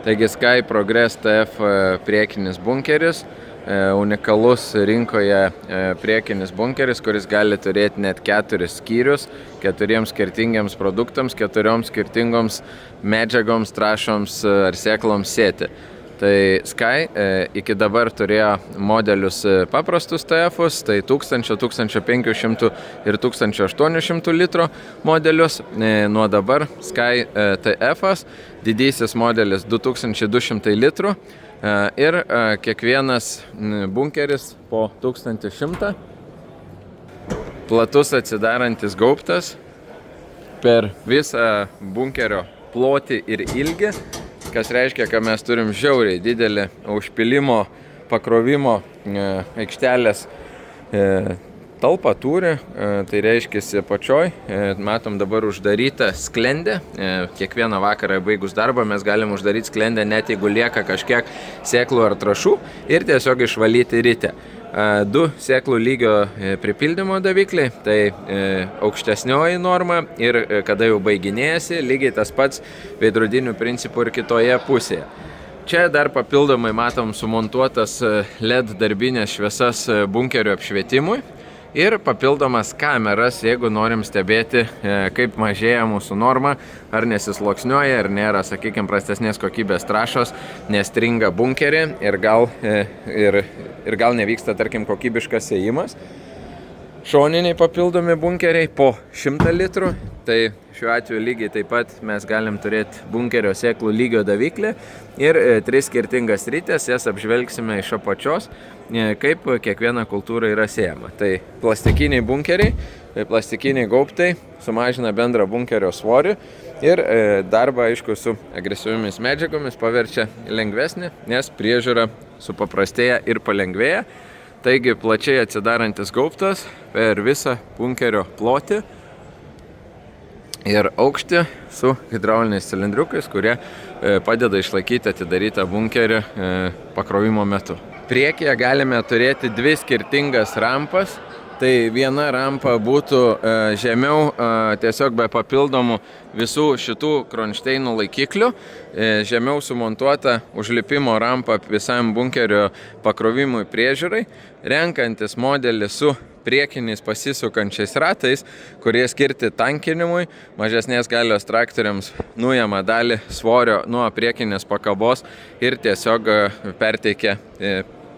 Taigi Sky Progress TF priekinis bunkeris, unikalus rinkoje priekinis bunkeris, kuris gali turėti net 4 skyrius, 4 skirtingiams produktams, 4 skirtingoms medžiagoms, trąšoms ar sėkloms sėti. Tai Sky iki dabar turėjo modelius paprastus TF-us, tai 1000, 1500 ir 1800 litrų modelius. Nuo dabar Sky TF-as, didysis modelis 2200 litrų ir kiekvienas bunkeris po 1100. Platus atsidarantis gaubtas per visą bunkerio plotį ir ilgį, kas reiškia, kad mes turim žiauriai didelį užpilimo, pakrovimo aikštelės talpą turi, tai reiškia pačioj, matom dabar uždarytą sklendę, kiekvieną vakarą baigus darbą mes galim uždaryti sklendę, net jeigu lieka kažkiek sėklų ar trąšų ir tiesiog išvalyti ryte. 2 sėklų lygio pripildymo davikliai, tai aukštesnioji norma ir kada jau baiginėjasi, lygiai tas pats veidrodinių principų ir kitoje pusėje. Čia dar papildomai matom sumontuotas LED darbinės šviesas bunkerio apšvietimui ir papildomas kameras, jeigu norim stebėti, kaip mažėja mūsų norma, ar nesisluoksniuoja, ar nėra, sakykime, prastesnės kokybės trąšos, nestringa bunkerį ir gal nevyksta, tarkim, kokybiškas sėjimas. Šoniniai papildomi bunkeriai po 100 litrų, tai šiuo atveju lygiai taip pat mes galim turėti bunkerio sėklų lygio daviklį ir 3 skirtingas rytės, jas apžvelgsime iš apačios, kaip kiekviena kultūra yra sėjama. Tai plastikiniai bunkeriai, plastikiniai gaubtai sumažina bendrą bunkerio svorį ir darbą, aišku, su agresyviomis medžiagomis paverčia lengvesnį, nes priežiūra supaprastėja ir palengvėja. Taigi plačiai atsidarantis gaubtas per visą bunkerio plotį ir aukštį su hidrauliniais cilindriukais, kurie padeda išlaikyti atidarytą bunkerį pakrovimo metu. Priekyje galime turėti 2 skirtingas rampas. Tai viena rampa būtų žemiau tiesiog be papildomų visų šitų kronšteinų laikiklių, žemiau sumontuota užlipimo rampa visam bunkerio pakrovimui priežiūrai, renkantis modelį su priekiniais pasisukančiais ratais, kurie skirti tankinimui, mažesnės galios traktoriams nuima dalį svorio nuo priekinės pakabos ir tiesiog perteikia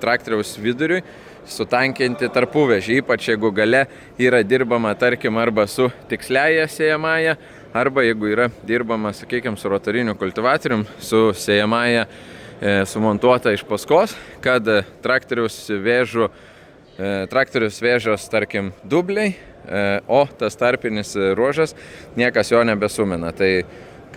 traktoriaus viduriui, sutankinti tarpuvežį, ypač jeigu gale yra dirbama, tarkim, arba su tiksliaja sėjamąja, arba jeigu yra dirbama, sakykime, su rotoriniu kultivatorium, su sėjamąja sumontuota iš paskos, kad traktorius vėžos, tarkim, dubliai, o tas tarpinis ruožas niekas jo nebesumina. Tai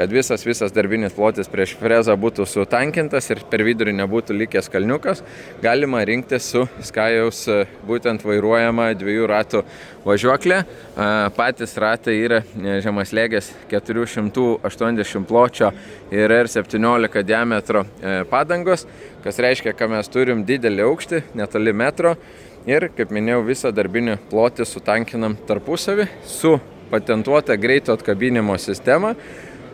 kad visas darbinis plotis prieš frezą būtų sutankintas ir per vidurį nebūtų likęs kalniukas, galima rinktis su Skyaus būtent vairuojama 2 ratų važiuoklė. Patys ratai yra žemaslėgės 480 pločio ir R17 diametro padangos, kas reiškia, kad mes turim didelį aukštį, netoli metro ir, kaip minėjau, visą darbinį plotį sutankinam tarpusavį su patentuota greito atkabinimo sistema.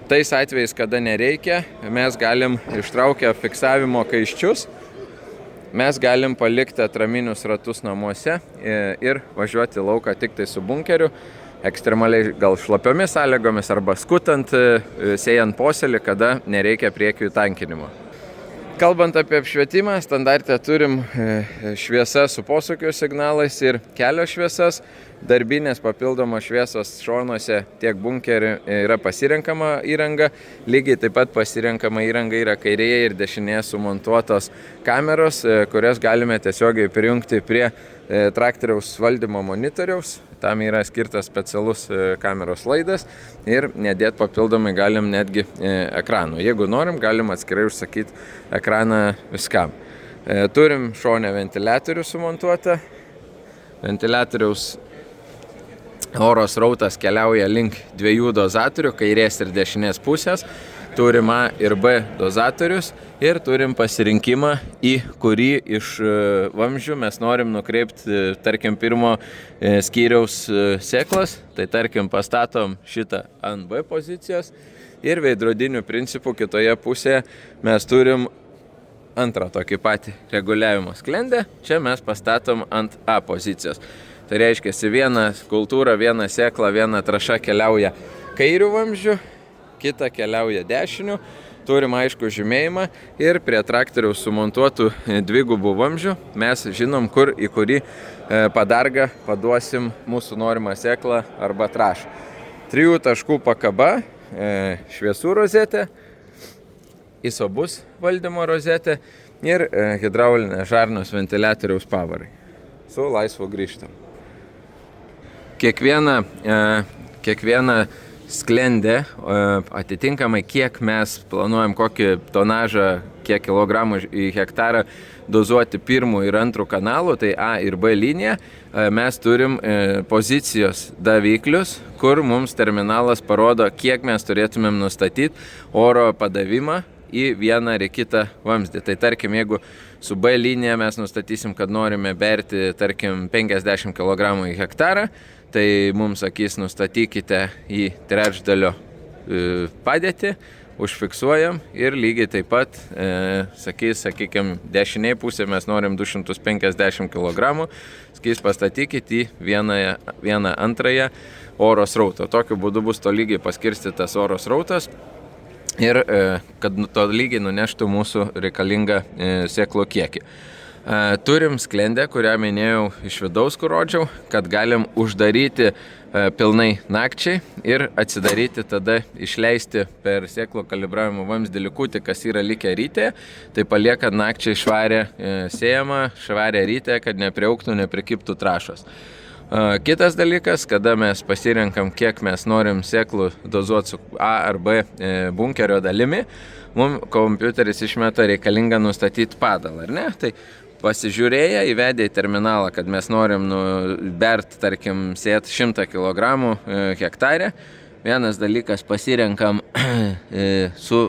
Tais atvejais, kada nereikia, mes galim ištraukę fiksavimo kaiščius, mes galim palikti atraminius ratus namuose ir važiuoti lauką tik tai su bunkeriu, ekstremaliai gal šlapiomis sąlygomis arba skutant, sėjant posėlį, kada nereikia priekių tankinimo. Kalbant apie apšvietimą, standarte turim šviesą su posūkio signalais ir kelio šviesas. Darbinės papildomos šviesos šonuose tiek bunkerį yra pasirenkama įranga. Lygiai taip pat pasirenkama įranga yra kairėje ir dešinėje sumontuotos kameros, kurias galime tiesiogiai prijungti prie traktoriaus valdymo monitoriaus. Tam yra skirtas specialus kameros laidas ir nedėti papildomai galim netgi ekranų. Jeigu norim, galim atskirai užsakyti ekraną viskam. Turim šone ventiliatorių sumontuotą. Ventiliatoriaus oro srautas keliauja link 2 dozatorių, kairės ir dešinės pusės. Turim A ir B dozatorius ir turim pasirinkimą, į kurį iš vamzdžių mes norim nukreipti, tarkim, pirmo skyriaus sėklas. Tai tarkim, pastatom šitą ant B pozicijos Ir veidrodinių principų kitoje pusėje mes turim antrą tokį patį reguliavimo sklendę. Čia mes pastatom ant A pozicijos. Tai reiškia, viena kultūra, viena sėkla, viena trąša keliauja kairių vamzdžių, kita keliauja dešinių. Turim aišku žymėjimą ir prie traktoriaus sumontuotų dvigubų vamzdžių mes žinom, kur į kurį padargą paduosim mūsų norimą sėklą arba trąšą. 3 taškų pakaba, šviesų rozetė, isobus valdymo rozetė ir hidraulinė žarnos ventiliatoriaus pavarai. Su laisvu grįžtam. Kiekviena sklendė, atitinkamai kiek mes planuojam kokį tonažą, kiek kilogramų į hektarą dozuoti pirmų ir antrų kanalų, tai A ir B linija, mes turim pozicijos daviklius, kur mums terminalas parodo, kiek mes turėtumėm nustatyti oro padavimą į vieną ar į kitą vamzdį. Tai tarkim, jeigu su B linija mes nustatysim, kad norime berti, tarkim, 50 kg į hektarą, tai mums sakys, nustatykite į trečdalio padėtį, užfiksuojam ir lygiai taip pat sakys, sakykime, dešiniai pusė mes norim 250 kg, sakys, pastatykite į vieną antrąją oro srautą. Tokiu būdu bus tolygiai paskirstytas oro srautas ir kad tolygiai nuneštų mūsų reikalingą sėklų kiekį. Turim sklendę, kurią minėjau iš vidaus, kur rodžiau, kad galim uždaryti pilnai nakčiai ir atsidaryti, tada išleisti per sėklų kalibravimo vamzdį likutį, kas yra likę rytėje, tai palieka nakčiai švarę sėjamą, švarę rytę, kad nepriauktų, neprikiptų trąšos. Kitas dalykas, kada mes pasirenkam, kiek mes norim sėklų dozuoti su A ar B bunkerio dalimi, mums kompiuteris išmeta reikalingą nustatyti padalą, ar ne? Tai pasižiūrėję, įvedę į terminalą, kad mes norim bert, tarkim, sėt 100 kg hektarė, vienas dalykas pasirenkam su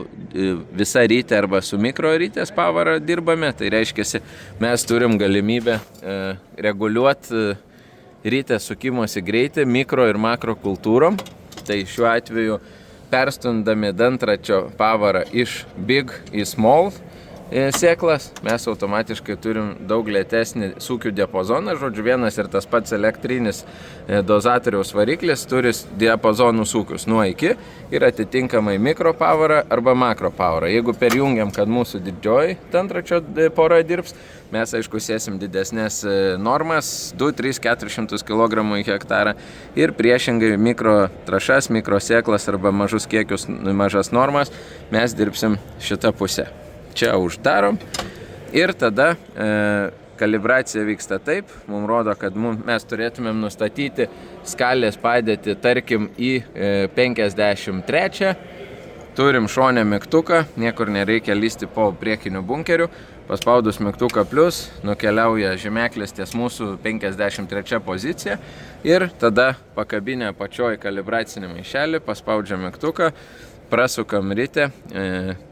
visa rytė arba su mikrorytės pavara dirbame, tai reiškia, mes turim galimybę reguliuoti rytės sukimosi greitį mikro ir makro kultūrom. Tai šiuo atveju perstundami dantračio pavarą iš big į small sėklas, mes automatiškai turim daug lėtesnį sūkių diapazoną, žodžiu, vienas ir tas pats elektrinis dozatoriaus variklis turi diapazonų sūkius nuo iki ir atitinkamai mikro pavarą arba makro pavarą. Jeigu perjungiam, kad mūsų didžioji dantračio pora dirbs, mes aišku sėsim didesnės normas, 2, 3, 400 kg į hektarą ir priešingai mikro trašas, mikro sėklas arba mažus kiekius, mažas normas, mes dirbsim šitą pusę. Čia uždarom ir tada kalibracija vyksta taip, mums rodo, kad mes turėtumėm nustatyti skalės padėtį, tarkim, į 53, turim šone mygtuką, niekur nereikia lysti po priekinių bunkerių, paspaudus mygtuką plus, nukeliauja žymeklis ties mūsų 53 pozicija ir tada pakabinę pačioj kalibracinį maišelį, paspaudžiam mygtuką, prasukam ritę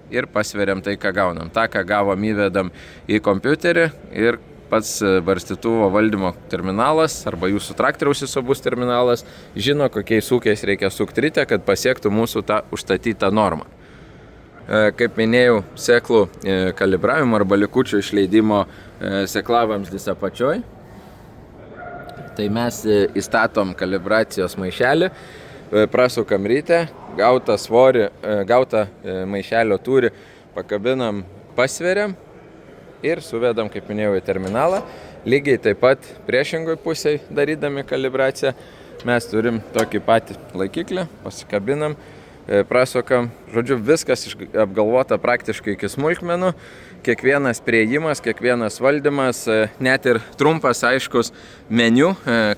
ir pasveriam tai, ką gaunam. Ta, ką gavom, įvedam į kompiuterį ir pats barstytuvo valdymo terminalas arba jūsų traktoriaus isobus terminalas žino, kokiais ūkiais reikia sukti ritę, kad pasiektų mūsų tą užstatytą normą. Kaip minėjau, sėklų kalibravimo arba likučių išleidimo sėklavamzdis apačioj. Tai mes įstatom kalibracijos maišelį, prasukam rytę, gautą svorį, gautą maišelio tūrį pakabinam, pasveriam ir suvedam, kaip minėjau, į terminalą. Lygiai taip pat priešingoj pusėj darydami kalibraciją mes turim tokį patį laikiklį, pasikabinam, prasukam. Žodžiu, viskas apgalvota praktiškai iki smulkmenų. Kiekvienas priėjimas, kiekvienas valdymas, net ir trumpas aiškus meniu,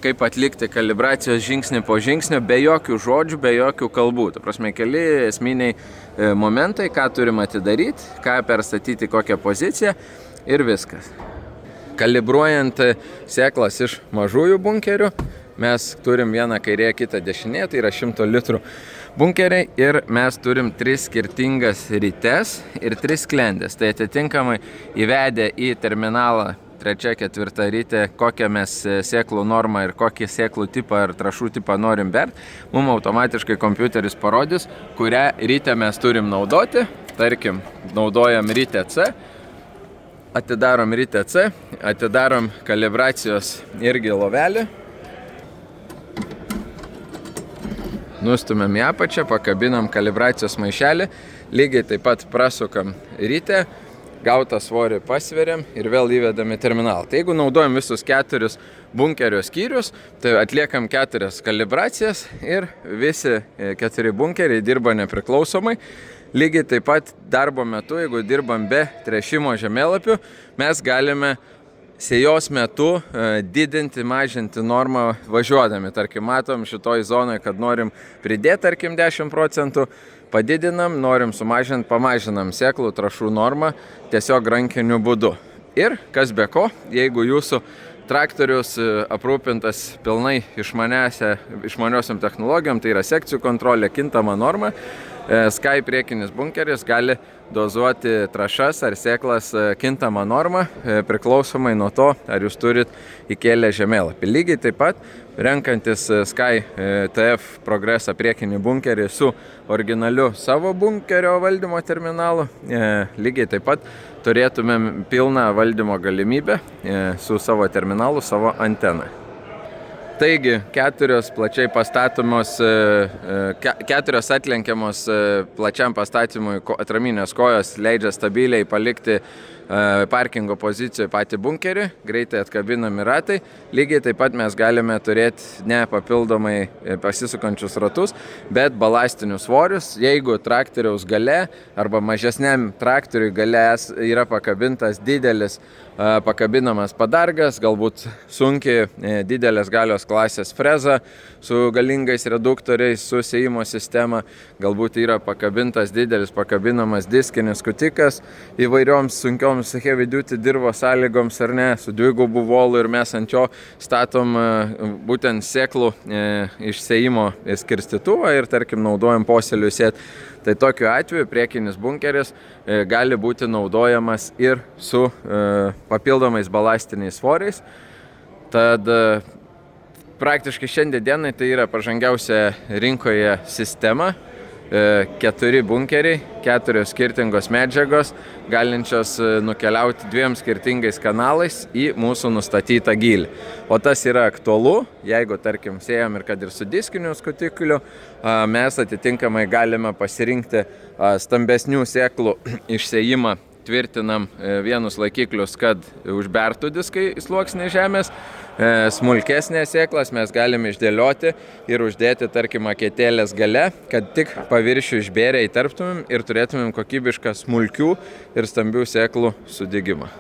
kaip atlikti kalibracijos žingsnį po žingsnio, be jokių žodžių, be jokių kalbų. Tai prasme, keli esminiai momentai, ką turim atidaryti, ką perstatyti, kokią poziciją ir viskas. Kalibruojant sėklas iš mažųjų bunkerių, mes turim vieną kairėje, kitą dešinėje, tai yra 100 litrų bunkeriai ir mes turim 3 skirtingas rites ir 3 sklendės. Tai atitinkamai įvedę į terminalą 3, 4 ryte, kokią mes sėklų normą ir kokį sėklų tipą ar trašų tipą norim bert, mums automatiškai kompiuteris parodys, kurią ryte mes turim naudoti. Tarkim, naudojam ryte C, atidarom ryte C, atidarom kalibracijos irgi lovelį, nustumėm į apačią, pakabinam kalibracijos maišelį, lygiai taip pat prasukam ryte, gautą svorį pasveriam ir vėl įvedam į terminalą. Tai jeigu naudojam visus 4 bunkerio skyrius, tai atliekam 4 kalibracijas ir visi 4 bunkeriai dirba nepriklausomai. Lygiai taip pat darbo metu, jeigu dirbam be tręšimo žemėlapių, mes galime sėjos metu didinti, mažinti normą važiuodami. Tarkim, matom šitoj zonoje, kad norim pridėti, tarkim, 10%, padidinam, norim sumažinti, pamažinam sėklų trašų normą tiesiog rankiniu būdu. Ir kas be ko, jeigu jūsų traktorius aprūpintas pilnai išmaniosiom technologijom, tai yra sekcijų kontrolė, kintama norma, Sky priekinis bunkeris gali dozuoti trašas ar sėklas kintamą normą, priklausomai nuo to, ar jūs turit įkėlę žemėlapį. Lygiai taip pat, renkantis Sky TF Progressa priekinį bunkerį su originaliu savo bunkerio valdymo terminalu, lygiai taip pat turėtumėm pilną valdymo galimybę su savo terminalu, savo anteną. Taigi, 4 plačiai pastatomos, 4 atlenkiamos plačiam pastatymui atraminės kojos leidžia stabiliai palikti parkingo pozicijoje patį bunkerį, greitai atkabinami ratai. Lygiai taip pat mes galime turėti ne papildomai pasisukančius ratus, bet balastinius svorius. Jeigu traktoriaus gale arba mažesniam traktoriui gale yra pakabintas didelis pakabinamas padargas, galbūt sunkiai didelės galios klasės freza su galingais reduktoriais, su sėjimo sistema, galbūt yra pakabintas didelis pakabinamas diskinis skutikas įvairioms sunkioms heavy duty dirvo sąlygoms ar ne, su dvigubu volu ir mes ant jo statom būtent sėklų išsėjimo skirstytuvą ir tarkim naudojam posėliui sėt. Tai tokiu atveju priekinis bunkeris gali būti naudojamas ir su papildomais balastiniais svoriais. Tad praktiškai šiandien dienai tai yra pažangiausia rinkoje sistema. 4 bunkeriai, 4 skirtingos medžiagos, galinčios nukeliauti 2 skirtingais kanalais į mūsų nustatytą gylį. O tas yra aktualu, jeigu, tarkim, sėjam ir kad ir su diskiniu skutikliu, mes atitinkamai galime pasirinkti stambesnių sėklų išsėjimą, tvirtinam vienus laikiklius, kad užbertų diskai į sluoksnį žemės. Smulkesnės sėklas mes galime išdėlioti ir uždėti, tarkim, aketėlės gale, kad tik paviršių išbėrę įterptumėm ir turėtumėm kokybišką smulkių ir stambių sėklų sudygimą.